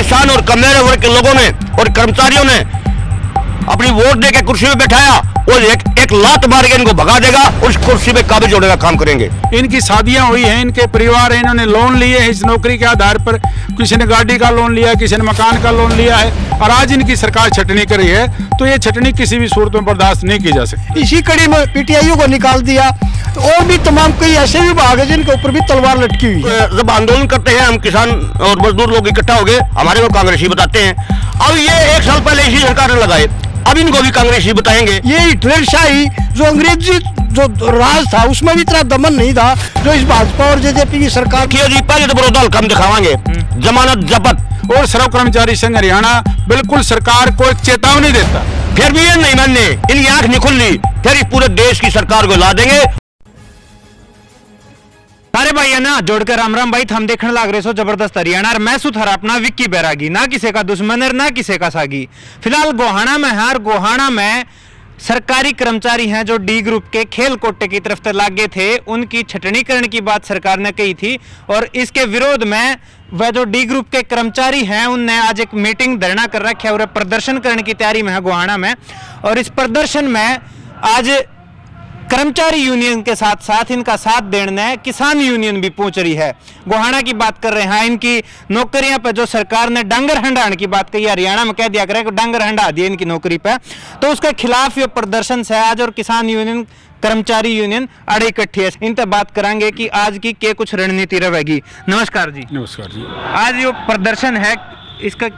किसान और कमजोर वर्ग के लोगों ने और कर्मचारियों ने अपनी वोट दे के कुर्सी पे बैठाया और एक लात मार के इनको भगा देगा और उस कुर्सी पे काबिज होने का काम करेंगे। इनकी शादियां हुई हैं, इनके परिवार है, इन्होंने लोन लिए हैं इस नौकरी के आधार पर। किसी ने गाड़ी का लोन लिया, किसी ने मकान का लोन लिया है और आज इनकी सरकार छटनी कर रही है, तो ये छटनी किसी भी सूरत में बर्दाश्त नहीं की जा सकती। इसी कड़ी में पीटीआई को निकाल दिया और भी तमाम कई ऐसे विभाग है जिनके ऊपर भी तलवार लटकी हुई है। जब आंदोलन करते हैं हम किसान और मजदूर लोग इकट्ठा हो गए, हमारे को कांग्रेसी बताते हैं। अब ये 1 साल पहले इसी सरकार ने लगाए, अब इनको भी कांग्रेसी बताएंगे। ये हिटलरशाही जो अंग्रेजी जो राज था उसमें भी इतना दमन नहीं था जो इस भाजपा और जेजेपी की सरकार की। पहले तो बड़ौदा हल्का हम दिखावांगे, जमानत जब्त। और श्रम कर्मचारी संघ हरियाणा बिल्कुल सरकार को एक चेतावनी देता, फिर भी ये नहीं मानने, इनकी आंख नहीं खुली, फिर इस पूरे देश की सरकार को ला देंगे। अरे भाई है ना जोड़कर राम राम भाई, हम देखने लग रहे सो जबरदस्त हरियाणा और मैं सुथार अपना विक्की बैरागी, ना किसी का दुश्मन है ना किसी का सागी। फिलहाल गोहाना में है और गोहाना में सरकारी कर्मचारी हैं जो डी ग्रुप के खेल कोटे की तरफ लागे थे, उनकी छटनीकरण की बात सरकार ने कही थी और इसके विरोध में वह जो डी ग्रुप के कर्मचारी हैं उनने आज एक मीटिंग धरना कर रखा है और प्रदर्शन करने की तैयारी में है गोहाना में। और इस प्रदर्शन में आज कर्मचारी यूनियन के साथ साथ इनका साथ देने किसान यूनियन भी पहुंच रही है। गोहाना की बात कर रहे हैं, इनकी नौकरियां पे जो सरकार ने डांगर हंडाने की बात कही, हरियाणा में कह दिया करे कि डांगर हंडा दिए इनकी नौकरी पे, तो उसके खिलाफ ये प्रदर्शन से आज और किसान यूनियन कर्मचारी यूनियन अड़े इकट्ठी है। इनसे बात करांगे कि आज की क्या कुछ रणनीति रहेगी। नमस्कार जी। नमस्कार जी। आज जो प्रदर्शन है इसका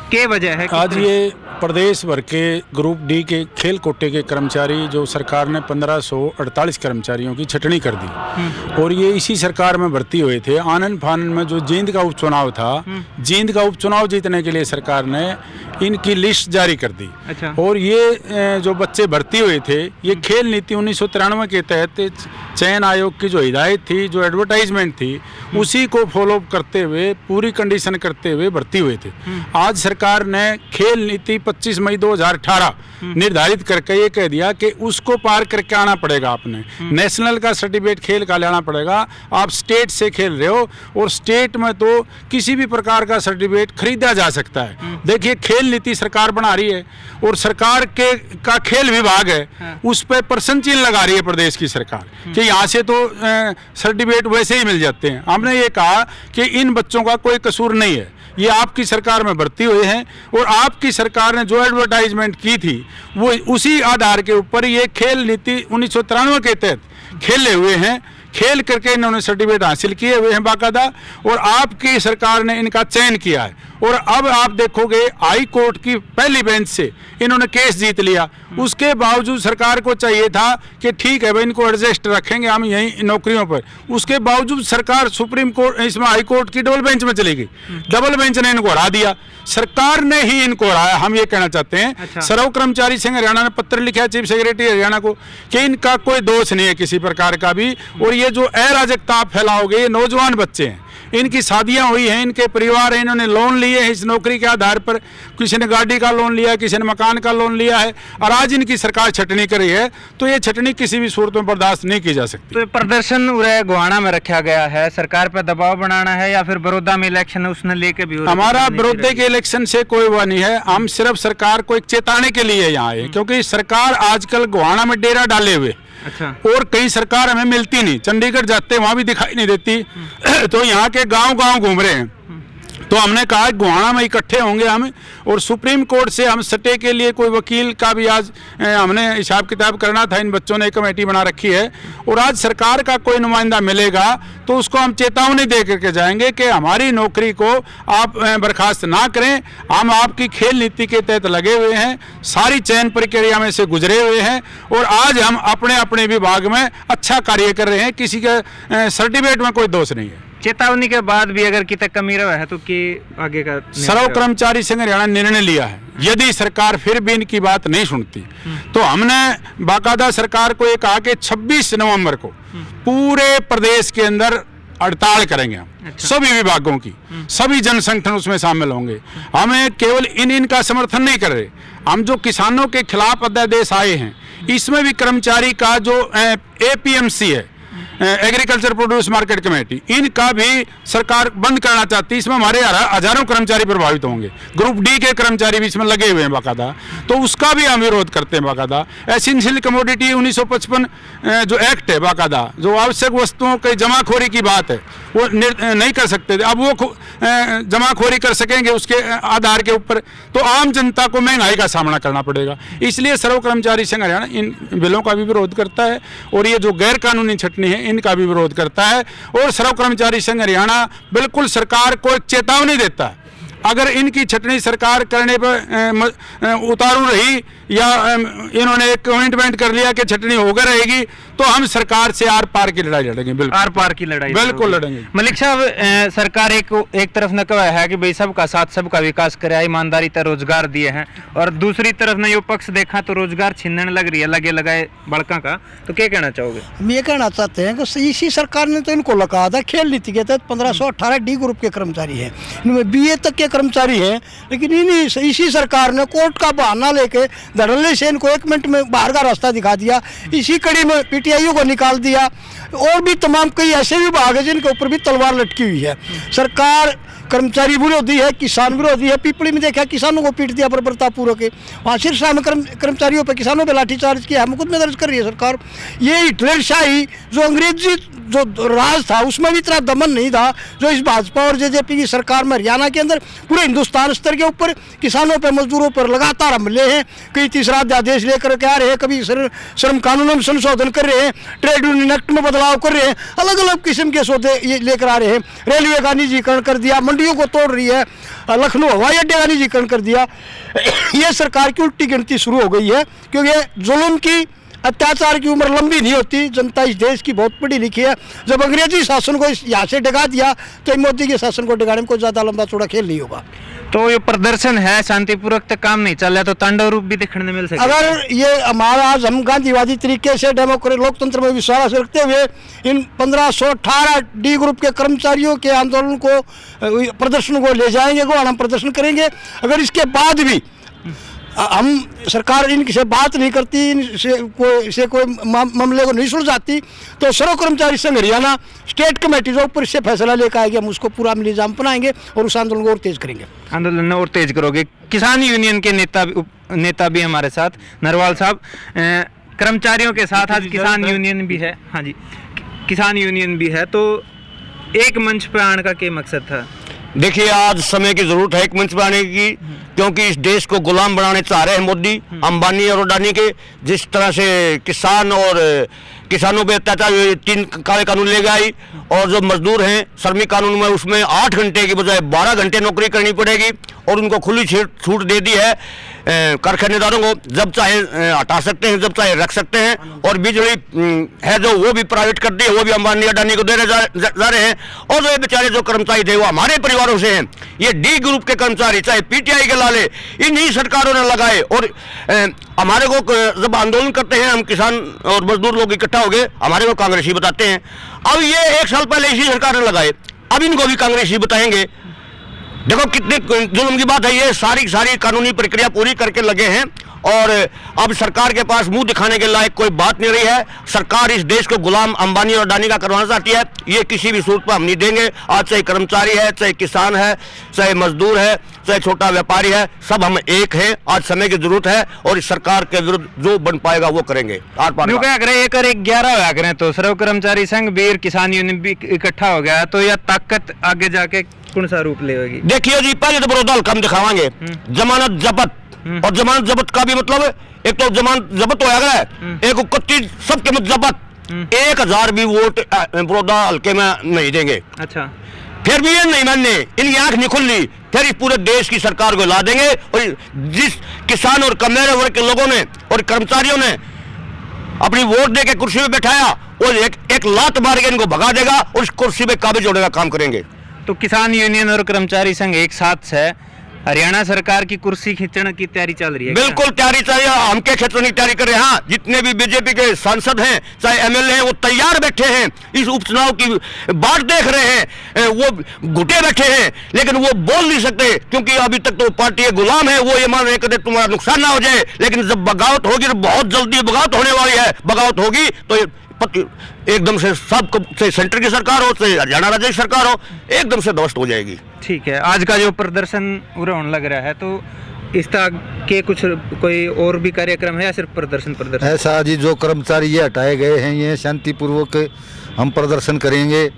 क्या वजह है? आज ये प्रदेश भर के ग्रुप डी के खेल कोटे के कर्मचारी जो सरकार ने 1548 कर्मचारियों की छटनी कर दी और ये इसी सरकार में भर्ती हुए थे। आनंद फानन में जो जींद का उपचुनाव था, जींद का उपचुनाव जीतने के लिए सरकार ने इनकी लिस्ट जारी कर दी। अच्छा। और ये जो बच्चे भर्ती हुए थे, ये खेल नीति 1993 के तहत चयन आयोग की जो हिदायत थी, जो एडवर्टाइजमेंट थी, उसी को फॉलो करते हुए पूरी कंडीशन करते हुए भर्ती हुए थे। आज सरकार ने खेल नीति 25 मई 2018 निर्धारित करके ये कह दिया कि उसको पार करके आना पड़ेगा, आपने नेशनल का सर्टिफिकेट खेल का लेना पड़ेगा। आप स्टेट से खेल रहे हो और स्टेट में तो किसी भी प्रकार का सर्टिफिकेट खरीदा जा सकता है। देखिए खेल नीति सरकार बना रही है और सरकार के का खेल विभाग है, उस पर प्रश्न चिन्ह लगा रही है प्रदेश की सरकार कि यहाँ से तो सर्टिफिकेट वैसे ही मिल जाते हैं। हमने ये कहा कि इन बच्चों का कोई कसूर नहीं है, ये आपकी सरकार में भर्ती हुए हैं और आपकी सरकार ने जो एडवर्टाइजमेंट की थी वो उसी आधार के ऊपर ये खेल नीति 1993 के तहत खेले हुए हैं। खेल करके इन्होंने सर्टिफिकेट हासिल किए हुए हैं बाकायदा और आपकी सरकार ने इनका चयन किया है। और अब आप देखोगे हाई कोर्ट की पहली बेंच से इन्होंने केस जीत लिया, उसके बावजूद सरकार को चाहिए था कि ठीक है भाई इनको एडजस्ट रखेंगे हम यहीं नौकरियों पर, उसके बावजूद सरकार सुप्रीम कोर्ट इसमें हाई कोर्ट की डबल बेंच में चली गई। डबल बेंच ने इनको हरा दिया, सरकार ने ही इनको हराया। हम ये कहना चाहते हैं। अच्छा। सर्व कर्मचारी संघ हरियाणा ने पत्र लिखा है चीफ सेक्रेटरी हरियाणा को कि इनका कोई दोष नहीं है किसी प्रकार का भी, और ये जो अराजकता आप फैलाओगे, ये नौजवान बच्चे हैं, इनकी शादियां हुई हैं, इनके परिवार है, इन्होंने लोन लिए हैं इस नौकरी के आधार पर। किसी ने गाड़ी का लोन लिया, किसी ने मकान का लोन लिया है और आज इनकी सरकार छटनी कर रही है, तो ये छटनी किसी भी सूरत में बर्दाश्त नहीं की जा सकती। तो प्रदर्शन गोहाना में रखा गया है, सरकार पर दबाव बनाना है या फिर बड़ौदा में इलेक्शन है उसने लेके भी? हमारा बड़ौदा के इलेक्शन से कोई हुआ नहीं है, हम सिर्फ सरकार को एक चेताने के लिए यहाँ आए, क्योंकि सरकार आजकल गोहाना में डेरा डाले हुए। अच्छा। और कई सरकार हमें मिलती नहीं, चंडीगढ़ जाते वहां भी दिखाई नहीं देती तो यहाँ के गांव-गांव घूम रहे हैं। तो हमने कहा गोहाना में इकट्ठे होंगे हम और सुप्रीम कोर्ट से हम सटे के लिए कोई वकील का भी आज हमने हिसाब किताब करना था। इन बच्चों ने कमेटी बना रखी है और आज सरकार का कोई नुमाइंदा मिलेगा तो उसको हम चेतावनी दे करके जाएंगे कि हमारी नौकरी को आप बर्खास्त ना करें। हम आपकी खेल नीति के तहत लगे हुए हैं, सारी चयन प्रक्रिया में से गुजरे हुए हैं और आज हम अपने अपने विभाग में अच्छा कार्य कर रहे हैं, किसी के सर्टिफिकेट में कोई दोष नहीं है। चेतावनी के बाद भी अगर कितना कमी रहा है तो कि आगे का सर्व कर्मचारी संघ हरियाणा निर्णय लिया है, यदि सरकार फिर भी इनकी बात नहीं सुनती तो हमने बाकायदा सरकार को ये कहा कि 26 नवंबर को पूरे प्रदेश के अंदर हड़ताल करेंगे हम। अच्छा। सभी विभागों की, सभी जन संगठन उसमें शामिल होंगे। हमें केवल इनका समर्थन नहीं कर रहे, हम जो किसानों के खिलाफ अध्यादेश आए हैं इसमें भी कर्मचारी का जो एपीएमसी है, एग्रीकल्चर प्रोड्यूस मार्केट कमेटी, इनका भी सरकार बंद करना चाहती है। इसमें हमारे हजारों कर्मचारी प्रभावित होंगे। ग्रुप डी के कर्मचारी भी इसमें लगे हुए हैं बाकायदा, तो उसका भी हम विरोध करते हैं बाकायदा। एसेंशियल कमोडिटी 1955 जो एक्ट है बाकायदा, जो आवश्यक वस्तुओं की जमाखोरी की बात है, वो नहीं कर सकते थे, अब वो जमाखोरी कर सकेंगे उसके आधार के ऊपर, तो आम जनता को महंगाई का सामना करना पड़ेगा। इसलिए सर्व कर्मचारी संघ हरियाणा इन बिलों का भी विरोध करता है और ये जो गैर कानूनी छटनी है इनका भी विरोध करता है। और सर्व कर्मचारी संघ हरियाणा बिल्कुल सरकार को एक चेतावनी देता है, अगर इनकी छटनी सरकार करने पर उतारू रही या इन्होंने एक कमिटमेंट कर लिया कि छटनी होकर रहेगी, तो हम सरकार से आर पार की लड़ाई लड़ेंगे। बिल्कुल आर पार की लड़ाई बिल्कुल लड़ेंगे। मलिक साहब, सरकार एक तरफ न कहा है कि भाई सबका साथ सबका विकास करे, ईमानदारी तर रोजगार दिए हैं, और दूसरी तरफ न यो पक्ष देखा तो रोजगार छीनने लग रही है लगे लगाए बड़का का, तो क्या कहना चाहोगे? हम ये कहना चाहते हैं कि इसी सरकार ने तो इनको लगा था खेल नीति के तहत 1518 डी ग्रुप के कर्मचारी हैं, इनमें BA तक के कर्मचारी हैं, लेकिन इसी सरकार ने कोर्ट का बहाना लेके धड़ल्ले से इनको 1 मिनट में बाहर का रास्ता दिखा दिया। इसी कड़ी में PTIU को निकाल दिया, और भी तमाम कई ऐसे विभाग है जिनके ऊपर भी तलवार लटकी हुई है। सरकार कर्मचारी विरोधी है, किसान विरोधी है। पीपली में देखा किसानों को पीट दिया बर्बरतापूर्वक, वहाँ सिरसा में कर्मचारियों पर किसानों पर लाठीचार्ज किया, मुकदमे दर्ज कर रही है सरकार। ये हिटलरशाही जो अंग्रेजी जो राज था उसमें भी इतना दमन नहीं था जो इस भाजपा और JJP की सरकार में हरियाणा के अंदर पूरे हिंदुस्तान स्तर के ऊपर किसानों पर मजदूरों पर लगातार हमले हैं। कई तीसरा अध्यादेश लेकर के आ रहे हैं, कभी श्रम कानूनों में संशोधन कर रहे हैं, ट्रेड यूनियन एक्ट में बदलाव कर रहे हैं, अलग अलग किस्म के सौदे ये लेकर आ रहे हैं। रेलवे का निजीकरण कर दिया, मंडियों को तोड़ रही है, लखनऊ हवाई अड्डे का निजीकरण कर दिया। ये सरकार की उल्टी गिनती शुरू हो गई है, क्योंकि जुल्म की अत्याचार की उम्र लंबी नहीं होती। जनता इस देश की बहुत पढ़ी लिखी है। जब अंग्रेजी शासन को यहाँ से डगा दिया तो मोदी के शासन को डगाने में कोई ज्यादा लंबा चौड़ा खेल नहीं होगा। तो ये प्रदर्शन है शांतिपूर्वक तक काम नहीं चल रहा, तो तांडव रूप भी देखने मिल सकता है। अगर ये हमारा आज हम गांधीवादी तरीके से डेमोक्रेट लोकतंत्र में विश्वास रखते हुए इन 1518 डी ग्रुप के कर्मचारियों के आंदोलन को प्रदर्शन को ले जाएंगे, हम प्रदर्शन करेंगे। अगर इसके बाद भी हम सरकार इनसे बात नहीं करती, इनसे कोई मामले को नहीं सुलझाती, तो सर्व कर्मचारी संघ हरियाणा स्टेट कमेटी जो ऊपर से फैसला लेकर आएगी, हम उसको पूरा निजाम बनाएंगे और उस आंदोलन को और तेज करेंगे। आंदोलन और तेज करोगे। किसान यूनियन के नेता भी हमारे साथ, नरवाल साहब, कर्मचारियों के साथ आज किसान यूनियन भी है। हाँ जी, किसान यूनियन भी है, तो एक मंच पर आने का क्या मकसद था? देखिए, आज समय की जरूरत है एक मंच पर आने की, क्योंकि इस देश को गुलाम बनाने चाह रहे हैं मोदी, अंबानी और अडानी के। जिस तरह से किसान और किसानों पे अत्याचार 3 काले कानून ले गए, और जो मजदूर हैं श्रमिक कानून में उसमें 8 घंटे की बजाय 12 घंटे नौकरी करनी पड़ेगी, और उनको खुली छूट दे दी है कारखानेदारों को, जब चाहे हटा सकते हैं, जब चाहे रख सकते हैं। और बिजली है जो वो भी प्राइवेट कर दी है, वो भी अंबानी अडानी को दे जा रहे हैं। और जो बेचारे जो कर्मचारी थे वो हमारे परिवारों से हैं। ये डी ग्रुप के कर्मचारी चाहे PTI के लाले, इन्हीं सरकारों ने लगाए। और हमारे को जब आंदोलन करते हैं हम किसान और मजदूर लोग इकट्ठा हो गए, हमारे को कांग्रेसी बताते हैं। अब ये 1 साल पहले इसी सरकार ने लगाए, अब इनको भी कांग्रेसी बताएंगे। देखो कितने जुल्म की बात है, ये सारी कानूनी प्रक्रिया पूरी करके लगे हैं, और अब सरकार के पास मुंह दिखाने के लायक कोई बात नहीं रही है। सरकार इस देश को गुलाम अंबानी और अडानी का करवाना चाहती है, ये किसी भी सूरत पर हम नहीं देंगे। आज चाहे कर्मचारी है, चाहे किसान है, चाहे मजदूर है, चाहे छोटा व्यापारी है, सब हम एक हैं। आज समय की जरूरत है, और इस सरकार के विरुद्ध जो बन पाएगा वो करेंगे। क्या करें, 1 और 11 होया करें, तो सर्व कर्मचारी संघ भी किसान यूनियन भी इकट्ठा हो गया, तो यह ताकत आगे जाके कौन सा रूप लेगी? देखिए जी, पहले तो बड़ौदा हल्का हम दिखावांगे जमानत जब्त, और जमानत जब्त का भी मतलब एक तो जमानत जब्त हो गया है, एक 31 सबके मत जब्त, 1000 भी वोट बड़ौदा हल्के में नहीं देंगे। अच्छा, फिर भी ये नहीं मानने, इनकी आंख नहीं खुल रही, फिर इस पूरे देश की सरकार को ला देंगे। और जिस किसान और कमजोर वर्ग के लोगों ने और कर्मचारियों ने अपनी वोट दे के कुर्सी पे बैठाया, वो एक लात मार के इनको भगा देगा और उस कुर्सी पे काबिज होने का काम करेंगे। तो किसान यूनियन और कर्मचारी संघ एक साथ है, हरियाणा सरकार की कुर्सी खींचने की तैयारी चल रही है? बिल्कुल तैयारी चल रही है, हम क्या खींचने की तैयारी कर रहे हैं। हाँ, जितने भी बीजेपी के सांसद हैं, चाहे MLA हैं, वो तैयार बैठे हैं, इस उपचुनाव की बात देख रहे हैं, वो घुटे बैठे हैं, लेकिन वो बोल नहीं सकते, क्योंकि अभी तक तो पार्टी के गुलाम है। वो ये मान रहे कहते तुम्हारा नुकसान ना हो जाए, लेकिन जब बगावत होगी तो बहुत जल्दी बगावत होने वाली है। बगावत होगी तो एकदम से सब से सेंटर की सरकार हो, चाहे हरियाणा राज्य की सरकार हो, एकदम से ध्वस्त हो जाएगी। ठीक है, आज का जो प्रदर्शन पूरा होने लग रहा है, तो इस तरह के कुछ कोई और भी कार्यक्रम है या सिर्फ प्रदर्शन? ऐसा जी, जो कर्मचारी ये हटाए गए हैं, ये शांतिपूर्वक हम प्रदर्शन करेंगे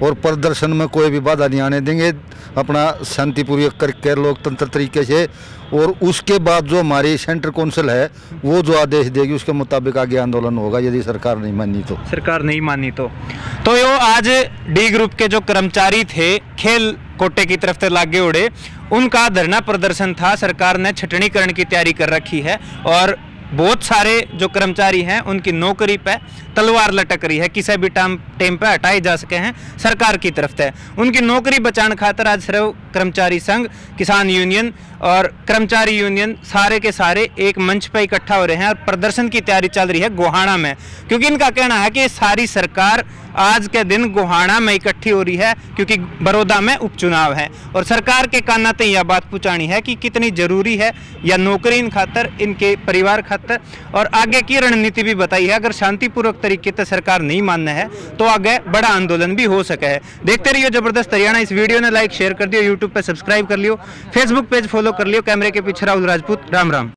और प्रदर्शन में कोई भी बाधा नहीं आने देंगे, अपना शांतिपूर्वक करके लोकतंत्र तरीके से। और उसके बाद जो हमारी सेंट्रल काउंसिल है वो जो आदेश देगी उसके मुताबिक आगे आंदोलन होगा, यदि सरकार नहीं मानी तो। तो यो आज डी ग्रुप के जो कर्मचारी थे खेल कोटे की तरफ से लागे उड़े, उनका धरना प्रदर्शन था। सरकार ने छटनीकरण की तैयारी कर रखी है और बहुत सारे जो कर्मचारी हैं उनकी नौकरी पे तलवार लटक रही है, किसी भी टाइम पे हटाए जा सके हैं सरकार की तरफ से। उनकी नौकरी बचाने खातर आज सर्व कर्मचारी संघ, किसान यूनियन और कर्मचारी यूनियन सारे के सारे एक मंच पर इकट्ठा हो रहे हैं और प्रदर्शन की तैयारी चल रही है गोहाना में, क्योंकि इनका कहना है कि सारी सरकार आज के दिन गोहाना में इकट्ठी हो रही है क्योंकि बड़ौदा में उपचुनाव है और सरकार के कान तक यह बात पहुंचानी है कि कितनी जरूरी है या नौकरी इन खातर, इनके परिवार खातर, और आगे की रणनीति भी बताई है। अगर शांतिपूर्वक तरीके से सरकार नहीं मानना है तो आगे बड़ा आंदोलन भी हो सके है। देखते रहिए जबरदस्त हरियाणा। इस वीडियो ने लाइक शेयर कर दियो, यूट्यूब पे सब्सक्राइब कर लियो, फेसबुक पेज फॉलो कर लियो। कैमरे के पीछे राहुल राजपूत। राम राम।